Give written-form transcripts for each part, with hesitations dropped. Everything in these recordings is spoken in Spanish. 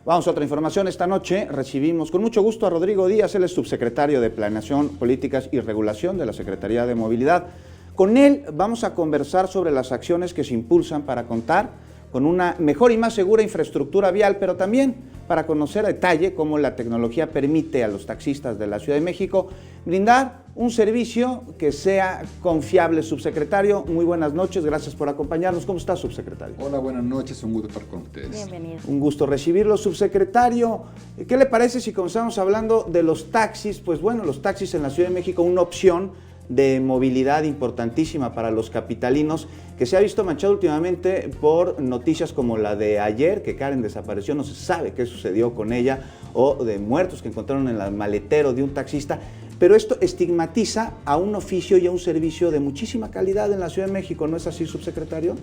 Vamos a otra información. Esta noche recibimos con mucho gusto a Rodrigo Díaz, él es subsecretario de Planeación, Políticas y Regulación de la Secretaría de Movilidad. Con él vamos a conversar sobre las acciones que se impulsan para contar con una mejor y más segura infraestructura vial, pero también para conocer a detalle cómo la tecnología permite a los taxistas de la Ciudad de México brindar un servicio que sea confiable. Subsecretario, muy buenas noches, gracias por acompañarnos. ¿Cómo está, subsecretario? Hola, buenas noches, un gusto estar con ustedes. Bienvenido. Un gusto recibirlo, subsecretario. ¿Qué le parece si comenzamos hablando de los taxis? Pues bueno, los taxis en la Ciudad de México, una opción de movilidad importantísima para los capitalinos, que se ha visto manchado últimamente por noticias como la de ayer, que Karen desapareció, no se sabe qué sucedió con ella, o de muertos que encontraron en el maletero de un taxista. Pero esto estigmatiza a un oficio y a un servicio de muchísima calidad en la Ciudad de México, ¿no es así, subsecretario?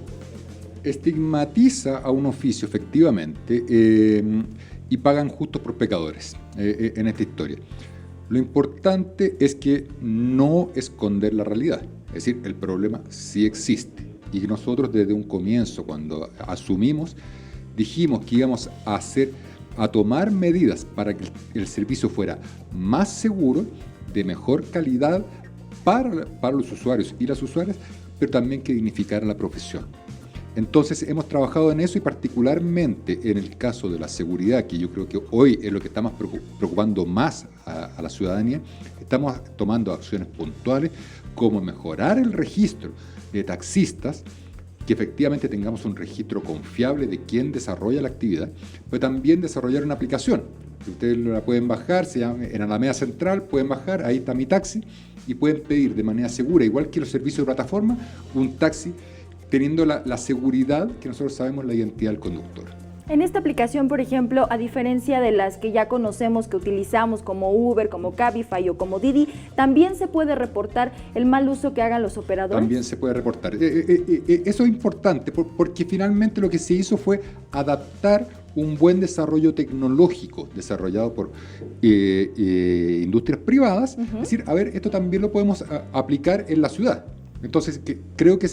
Estigmatiza a un oficio, efectivamente, y pagan justos por pecadores en esta historia. Lo importante es que no esconder la realidad, es decir, el problema sí existe y que nosotros desde un comienzo, cuando asumimos, dijimos que íbamos a tomar medidas para que el servicio fuera más seguro, de mejor calidad para los usuarios y las usuarias, pero también que dignificara la profesión. Entonces hemos trabajado en eso y particularmente en el caso de la seguridad, que yo creo que hoy es lo que está más preocupando más a la ciudadanía. Estamos tomando acciones puntuales como mejorar el registro de taxistas, que efectivamente tengamos un registro confiable de quién desarrolla la actividad, pero también desarrollar una aplicación. Ustedes la pueden bajar, se llama en Alameda Central, pueden bajar, ahí está mi taxi, y pueden pedir de manera segura, igual que los servicios de plataforma, un taxi teniendo la seguridad que nosotros sabemos la identidad del conductor. En esta aplicación, por ejemplo, a diferencia de las que ya conocemos, que utilizamos como Uber, como Cabify o como Didi, ¿también se puede reportar el mal uso que hagan los operadores? También se puede reportar. Eso es importante porque finalmente lo que se hizo fue adaptar un buen desarrollo tecnológico desarrollado por industrias privadas. Es decir, a ver, esto también lo podemos aplicar en la ciudad. Entonces, creo que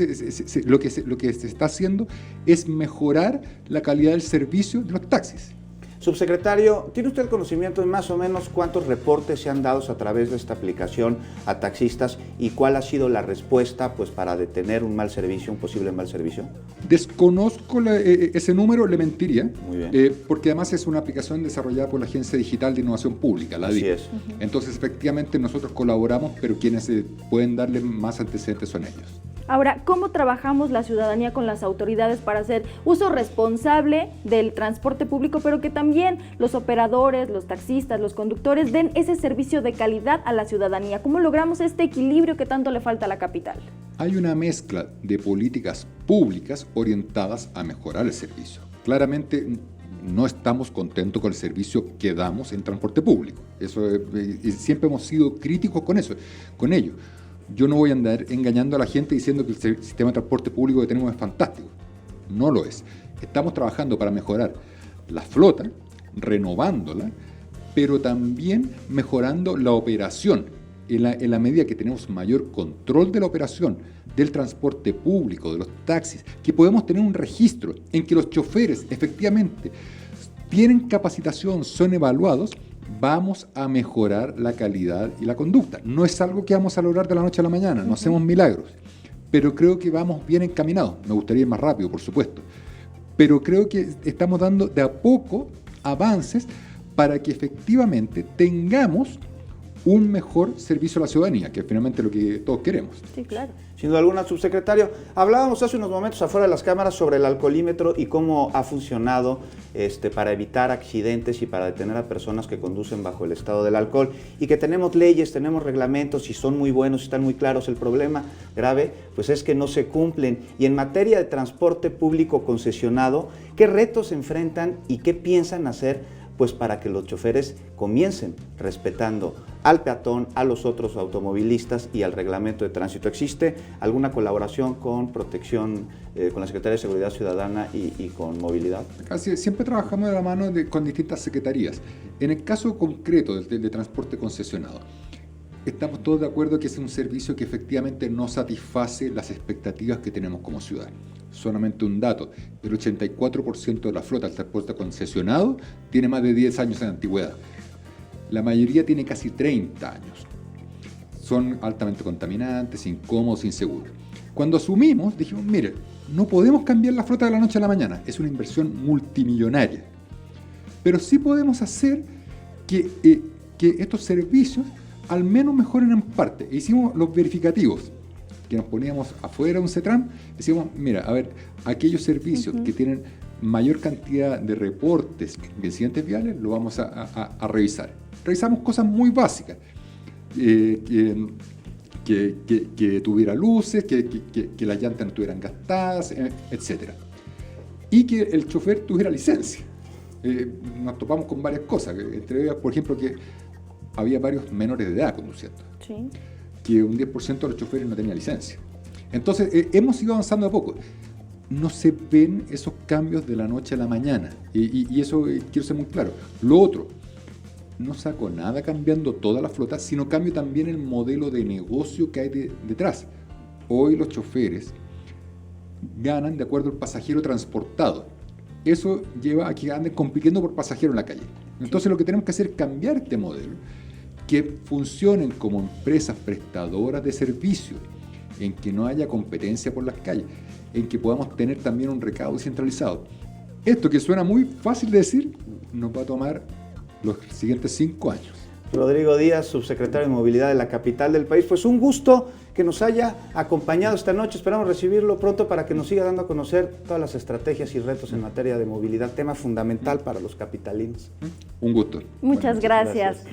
lo que se está haciendo es mejorar la calidad del servicio de los taxis. Subsecretario, ¿tiene usted el conocimiento de más o menos cuántos reportes se han dado a través de esta aplicación a taxistas y cuál ha sido la respuesta para detener un mal servicio, un posible mal servicio? Desconozco ese número, le mentiría. Muy bien. Porque además es una aplicación desarrollada por la Agencia Digital de Innovación Pública, la DIP. Así es. Entonces, efectivamente, nosotros colaboramos, pero quienes pueden darle más antecedentes son ellos. Ahora, ¿cómo trabajamos la ciudadanía con las autoridades para hacer uso responsable del transporte público, pero que también los operadores, los taxistas, los conductores den ese servicio de calidad a la ciudadanía? ¿Cómo logramos este equilibrio que tanto le falta a la capital? Hay una mezcla de políticas públicas orientadas a mejorar el servicio. Claramente no estamos contentos con el servicio que damos en transporte público. Eso siempre hemos sido críticos con ello. Yo no voy a andar engañando a la gente diciendo que el sistema de transporte público que tenemos es fantástico. No lo es. Estamos trabajando para mejorar la flota, renovándola, pero también mejorando la operación. En la medida que tenemos mayor control de la operación del transporte público, de los taxis, que podemos tener un registro en que los choferes efectivamente tienen capacitación, son evaluados, vamos a mejorar la calidad y la conducta. No es algo que vamos a lograr de la noche a la mañana, no hacemos milagros, pero creo que vamos bien encaminados. Me gustaría ir más rápido, por supuesto, pero creo que estamos dando de a poco avances para que efectivamente tengamos un mejor servicio a la ciudadanía, que es finalmente lo que todos queremos. Sí, claro. Sin duda alguna, subsecretario. Hablábamos hace unos momentos afuera de las cámaras sobre el alcoholímetro y cómo ha funcionado para evitar accidentes y para detener a personas que conducen bajo el estado del alcohol, y que tenemos leyes, tenemos reglamentos y son muy buenos y están muy claros. El problema grave pues es que no se cumplen. Y en materia de transporte público concesionado, ¿qué retos se enfrentan y qué piensan hacer para que los choferes comiencen respetando al peatón, a los otros automovilistas y al reglamento de tránsito? ¿Existe alguna colaboración con protección, con la Secretaría de Seguridad Ciudadana y con movilidad? Siempre trabajamos de la mano con distintas secretarías. En el caso concreto de transporte concesionado, estamos todos de acuerdo que es un servicio que efectivamente no satisface las expectativas que tenemos como ciudad. solamente un dato, el 84% de la flota del transporte concesionado tiene más de 10 años en antigüedad. La mayoría tiene casi 30 años. Son altamente contaminantes, incómodos, inseguros. Cuando asumimos, dijimos, mire, no podemos cambiar la flota de la noche a la mañana, es una inversión multimillonaria. Pero sí podemos hacer que estos servicios al menos mejoren en parte. E hicimos los verificativos, que nos poníamos afuera de un CETRAN, decíamos, mira, a ver, aquellos servicios que tienen mayor cantidad de reportes de incidentes viales, lo vamos a revisar. Revisamos cosas muy básicas, que tuviera luces, que las llantas no estuvieran gastadas, etc. Y que el chofer tuviera licencia. Nos topamos con varias cosas, entre ellas, por ejemplo, que había varios menores de edad conduciendo, Sí. que un 10% de los choferes no tenía licencia. Entonces, hemos ido avanzando de poco. No se ven esos cambios de la noche a la mañana, y eso quiero ser muy claro. Lo otro, no saco nada cambiando toda la flota, sino cambio también el modelo de negocio que hay detrás. Hoy los choferes ganan de acuerdo al pasajero transportado. Eso lleva a que anden compitiendo por pasajero en la calle. Entonces lo que tenemos que hacer es cambiar este modelo, que funcionen como empresas prestadoras de servicios, en que no haya competencia por las calles, en que podamos tener también un recaudo centralizado. Esto, que suena muy fácil de decir, nos va a tomar los siguientes 5 años. Rodrigo Díaz, subsecretario de Movilidad de la capital del país. Pues un gusto que nos haya acompañado esta noche. Esperamos recibirlo pronto para que nos siga dando a conocer todas las estrategias y retos en materia de movilidad, tema fundamental para los capitalinos. Un gusto. Muchas Muchas gracias. gracias.